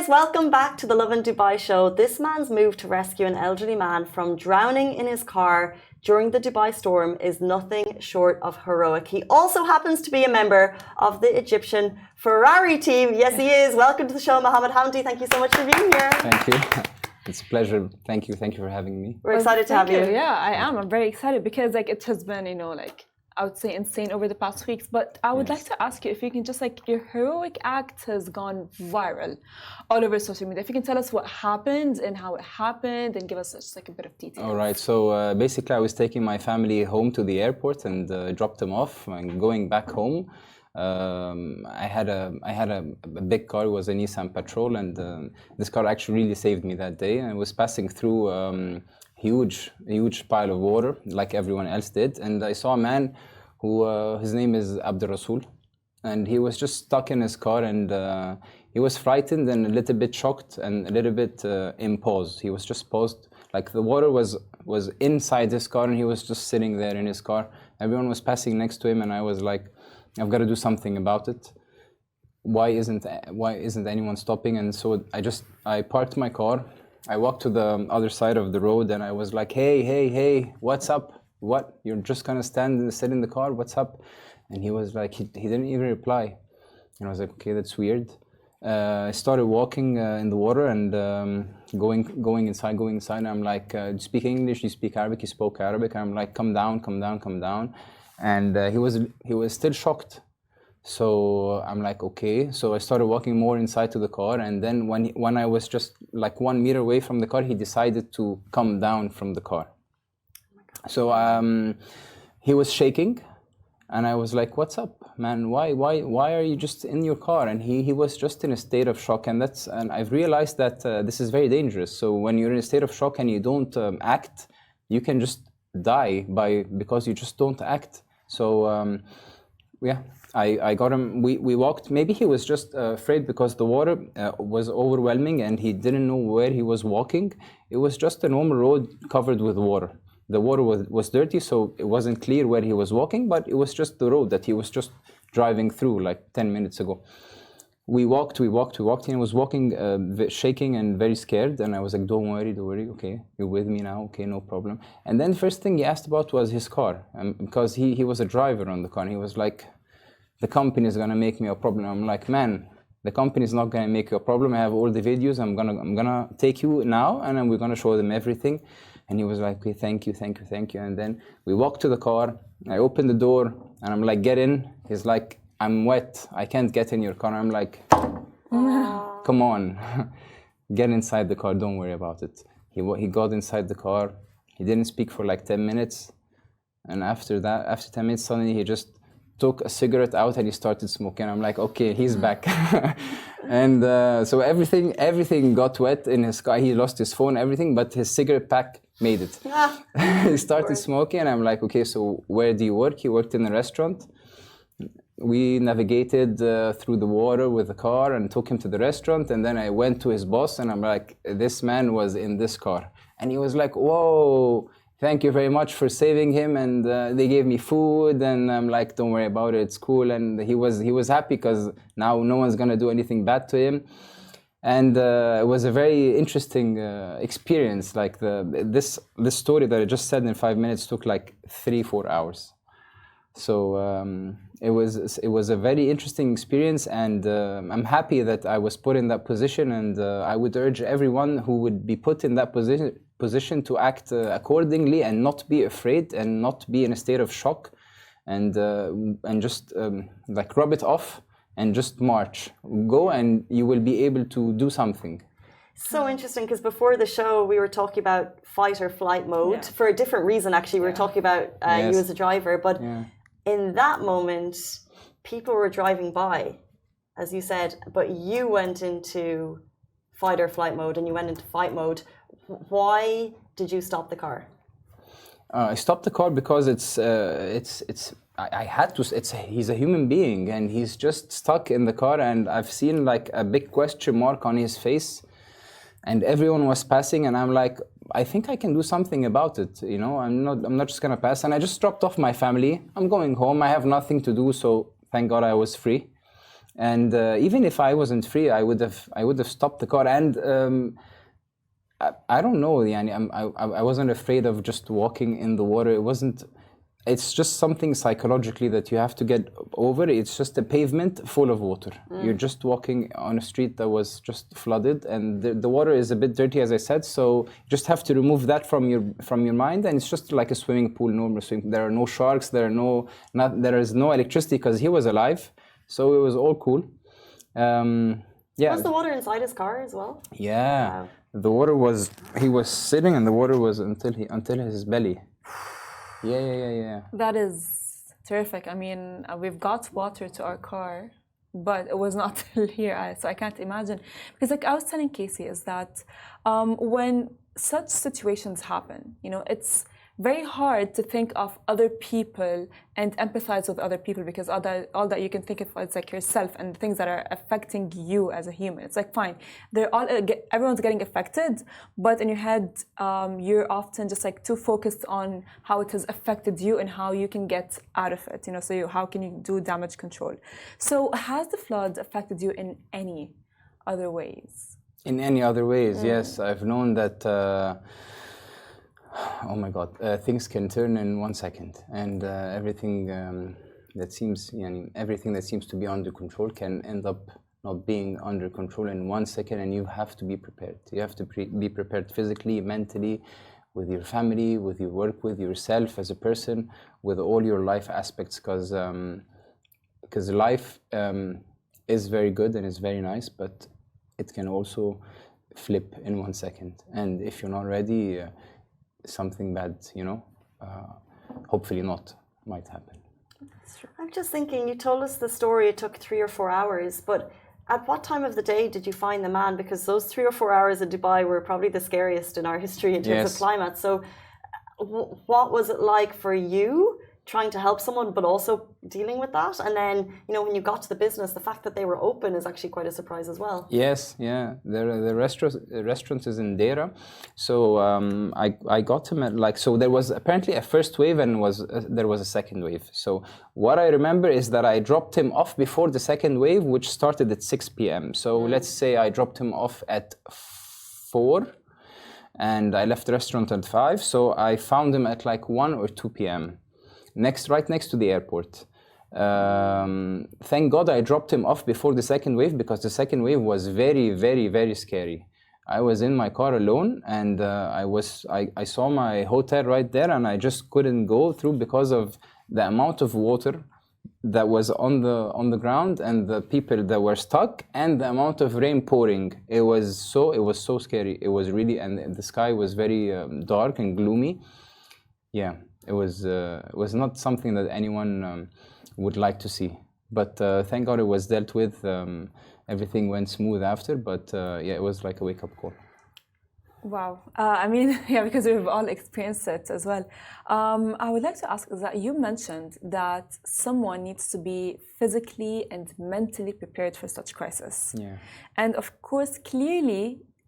guys, welcome back to the Lovin Dubai show. This man's move to rescue an elderly man from drowning in his car during the Dubai storm is nothing short of heroic. He also happens to be a member of the Egyptian Ferrari team. Yes, he is. Welcome to the show, Mohaamed. Hamdi, thank you so much for being here. Thank you. It's a pleasure. Thank you. Thank you for having me. We're excited to have you. Yeah, I am. I'm very excited because it has been, I would say insane over the past weeks. But I would like to ask you if you can just your heroic act has gone viral all over social media. If you can tell us what happened and how it happened and give us just a bit of detail. All right. So basically, I was taking my family home to the airport and dropped them off. And going back home, I had a big car. It was a Nissan Patrol, and this car actually really saved me that day. And I was passing through huge pile of water like everyone else did, and I saw a man who his name is Abdul Rasul, and he was just stuck in his car, and he was frightened and a little bit shocked and a little bit in pause. He was just paused, like the water was inside his car and he was just sitting there in his car. Everyone was passing next to him, and I was like, I've got to do something about it. Why isn't anyone stopping? And so I parked my car. I walked to the other side of the road, and I was like, hey, what's up? What? You're just gonna sit in the car? What's up? And he was like, he didn't even reply. And I was like, okay, that's weird. I started walking in the water and going inside. And I'm like, do you speak English? Do you speak Arabic? He spoke Arabic. I'm like, come down. And he was still shocked. So I'm like, okay. So I started walking more inside to the car, and then when I was just like 1 meter away from the car, he decided to come down from the car. So he was shaking, and I was like, what's up, man? Why are you just in your car? And he was just in a state of shock, and I've realized that this is very dangerous. So when you're in a state of shock and you don't act, you can just die because you just don't act. So I got him. We walked. Maybe he was just afraid because the water was overwhelming and he didn't know where he was walking. It was just a normal road covered with water. The water was dirty, so it wasn't clear where he was walking, but it was just the road that he was just driving through like 10 minutes ago. We walked, and he was walking, shaking and very scared. And I was like, don't worry, okay, you're with me now, okay, no problem. And then the first thing he asked about was his car, because he was a driver on the car, and he was like, the company is gonna make me a problem. I'm like, man, the company is not gonna make you a problem. I have all the videos. I'm gonna take you now, and then we're gonna show them everything. And he was like, okay, thank you. And then we walked to the car. I opened the door, and I'm like, get in. He's like, I'm wet. I can't get in your car. I'm like, come on, get inside the car. Don't worry about it. He got inside the car. He didn't speak for like 10 minutes. And after 10 minutes, suddenly he just took a cigarette out and he started smoking. I'm like, okay, he's back. And so everything got wet in his car. He lost his phone, everything, but his cigarette pack made it. He started smoking, and I'm like, okay, so where do you work? He worked in a restaurant. We navigated through the water with the car and took him to the restaurant. And then I went to his boss, and I'm like, this man was in this car. And he was like, whoa, thank you very much for saving him. And they gave me food, and I'm like, don't worry about it, it's cool. And he was happy because now no one's gonna do anything bad to him. And it was a very interesting experience. Like this story that I just said in 5 minutes took like 3-4 hours. So it was a very interesting experience, and I'm happy that I was put in that position. And I would urge everyone who would be put in that position to act accordingly and not be afraid and not be in a state of shock, and just like rub it off and just march. Go, and you will be able to do something. So interesting, because before the show we were talking about fight or flight mode for a different reason. Actually, we were talking about you as a driver, but in that moment, people were driving by, as you said, but you went into fight or flight mode, and you went into fight mode. Why did you stop the car? I stopped the car because I had to. He's a human being, and he's just stuck in the car, and I've seen like a big question mark on his face, and everyone was passing, and I'm like, I think I can do something about it. You know, I'm not just gonna pass. And I just dropped off my family. I'm going home. I have nothing to do, so thank God I was free. And even if I wasn't free, I would have stopped the car. And I don't know, I wasn't afraid of just walking in the water. It's just something psychologically that you have to get over. It's just a pavement full of water. You're just walking on a street that was just flooded, and the water is a bit dirty, as I said. So you just have to remove that from your mind, and it's just like a swimming pool, normal swimming. There are no sharks. There is no electricity because he was alive, so it was all cool. Yeah. Was the water inside his car as well? Yeah. Wow. The water was. He was sitting, and the water was until his belly. Yeah. That is terrific. I mean, we've got water to our car, but it was not till here. So I can't imagine. Because like I was telling Casey is that when such situations happen, it's very hard to think of other people and empathize with other people, because all that you can think of is like yourself and things that are affecting you as a human. It's like, fine, everyone's getting affected, but in your head, you're often just like too focused on how it has affected you and how you can get out of it. So how can you do damage control? So has the flood affected you in any other ways? In any other ways, yes. I've known that. Oh my God, things can turn in 1 second, and everything that seems to be under control can end up not being under control in 1 second, and you have to be prepared. You have to be prepared physically, mentally, with your family, with your work, with yourself as a person, with all your life aspects, because life is very good and is very nice, but it can also flip in 1 second, and if you're not ready, something bad, hopefully not, might happen. I'm just thinking, you told us the story, it took 3 or 4 hours, but at what time of the day did you find the man? Because those 3 or 4 hours in Dubai were probably the scariest in our history in terms of climate. So what was it like for you trying to help someone, but also dealing with that? And then, when you got to the business, the fact that they were open is actually quite a surprise as well. Yes, yeah. The restaurant is in Deira. So I got him at so there was apparently a first wave and there was a second wave. So what I remember is that I dropped him off before the second wave, which started at 6 p.m. So let's say I dropped him off at 4 and I left the restaurant at 5. So I found him at like 1 or 2 p.m. right next to the airport. Thank God I dropped him off before the second wave, because the second wave was very, very, very scary. I was in my car alone, and I saw my hotel right there, and I just couldn't go through because of the amount of water that was on the ground and the people that were stuck and the amount of rain pouring. It was so scary. It was really, and the sky was very dark and gloomy. Yeah. It was not something that anyone would like to see, but thank God it was dealt with. Everything went smooth after, but it was like a wake-up call. Wow. I mean, because we've all experienced it as well. I would like to ask that you mentioned that someone needs to be physically and mentally prepared for such crisis. Yeah. And of course, clearly,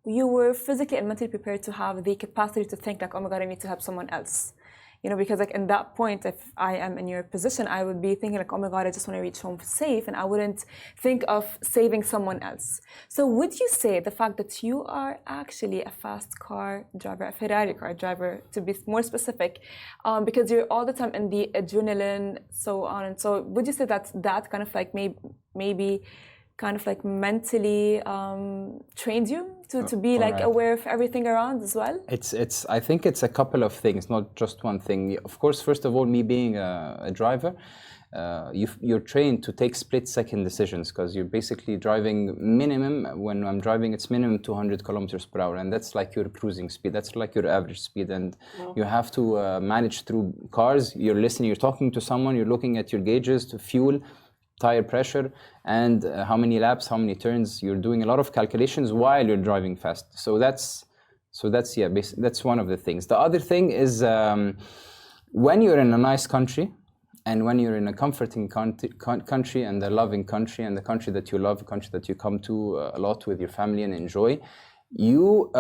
you were physically and mentally prepared to have the capacity to think like, oh my God, I need to help someone else. Because like in that point, if I am in your position, I would be thinking like, oh my God, I just want to reach home safe, and I wouldn't think of saving someone else. So would you say the fact that you are actually a fast car driver, a Ferrari car driver, to be more specific, because you're all the time in the adrenaline, so on and so, would you say that kind of like maybe kind of like mentally trained you to be like aware of everything around as well? I think it's a couple of things, not just one thing. Of course, first of all, me being a driver, you're trained to take split-second decisions, because you're basically driving minimum. When I'm driving, it's minimum 200 kilometers per hour, and that's like your cruising speed. That's like your average speed, and you have to manage through cars. You're listening, you're talking to someone, you're looking at your gauges to fuel, tire pressure, and how many laps, how many turns. You're doing a lot of calculations while you're driving fast. So that's one of the things. The other thing is when you're in a nice country, and when you're in a comforting country and a loving country, and the country that you love, a country that you come to a lot with your family and enjoy, you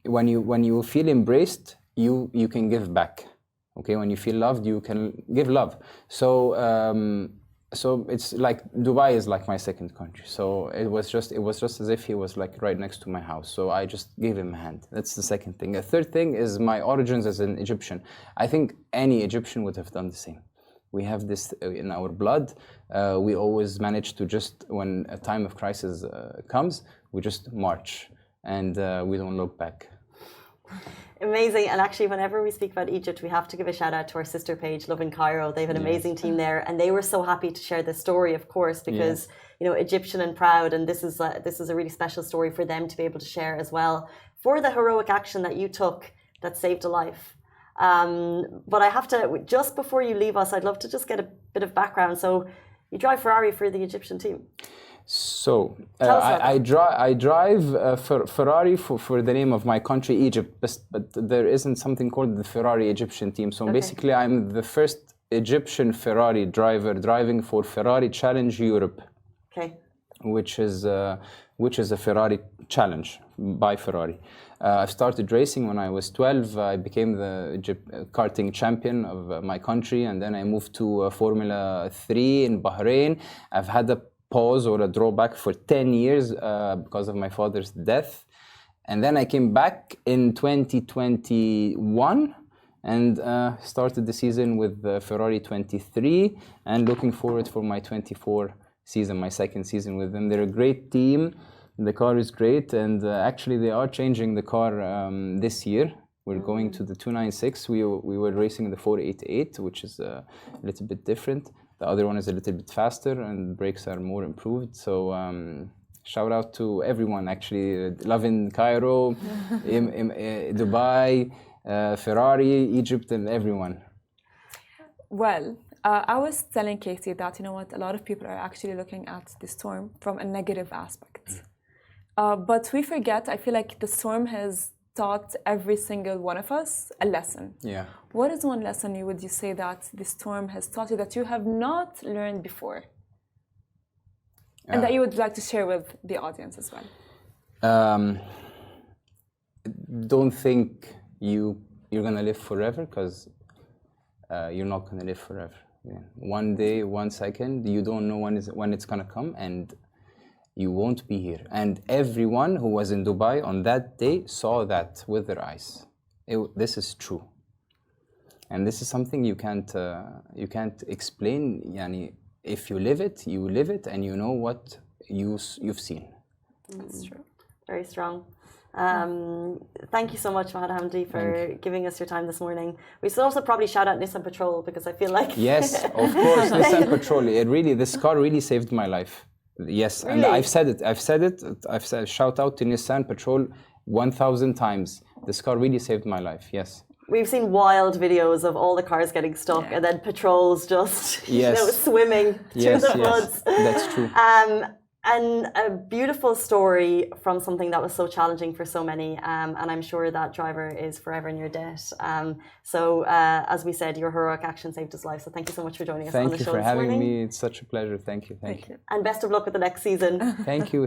when you feel embraced, you can give back. Okay, when you feel loved, you can give love. So So it's like Dubai is like my second country. So it was just as if he was like right next to my house. So I just gave him a hand. That's the second thing. The third thing is my origins as an Egyptian. I think any Egyptian would have done the same. We have this in our blood. We always manage to just, when a time of crisis comes, we just march and we don't look back. Amazing. And actually, whenever we speak about Egypt, we have to give a shout out to our sister page, Lovin Cairo. They have an amazing team there, and they were so happy to share this story, of course, because you know, Egyptian and proud, and this is a really special story for them to be able to share as well, for the heroic action that you took that saved a life. But I have to, just before you leave us, I'd love to just get a bit of background. So you drive Ferrari for the Egyptian team. So I drive Ferrari for the name of my country, Egypt, but there isn't something called the Ferrari Egyptian team. So basically, I'm the first Egyptian Ferrari driver driving for Ferrari Challenge Europe, which is a Ferrari challenge by Ferrari. I started racing when I was 12. I became the karting champion of my country, and then I moved to Formula 3 in Bahrain. I've had a pause or a drawback for 10 years because of my father's death. And then I came back in 2021 and started the season with Ferrari 23 and looking forward for my 24 season, my second season with them. They're a great team. The car is great, and actually they are changing the car this year. We're going to the 296. We were racing the 488, which is a little bit different. The other one is a little bit faster and brakes are more improved. So shout out to everyone, actually. Lovin Cairo, Dubai, Ferrari, Egypt, and everyone. Well, I was telling Casey that, you know what, a lot of people are actually looking at the storm from a negative aspect. But we forget, I feel like the storm has taught every single one of us a lesson. Yeah. What is one lesson would you say that the storm has taught you that you have not learned before? And that you would like to share with the audience as well? Don't think you're going to live forever, because you're not going to live forever. Yeah. One day, 1 second, you don't know when it's going to come, and you won't be here. And everyone who was in Dubai on that day saw that with their eyes. This is true. And this is something you can't explain. Yani, if you live it, and you know what you've seen. That's true. Very strong. Thank you so much, Hamdi, for giving us your time this morning. We should also probably shout out Nissan Patrol, because I feel like... Yes, of course, Nissan Patrol. This car really saved my life. Yes, really? And I've said it. I've said shout out to Nissan Patrol 1,000 times. This car really saved my life. Yes. We've seen wild videos of all the cars getting stuck, and then patrols just swimming through the floods. That's true. And a beautiful story from something that was so challenging for so many, and I'm sure that driver is forever in your debt. So as we said, your heroic action saved his life. So thank you so much for joining us on the show this morning. Thank you for having me. It's such a pleasure. Thank you. And best of luck with the next season. Thank you.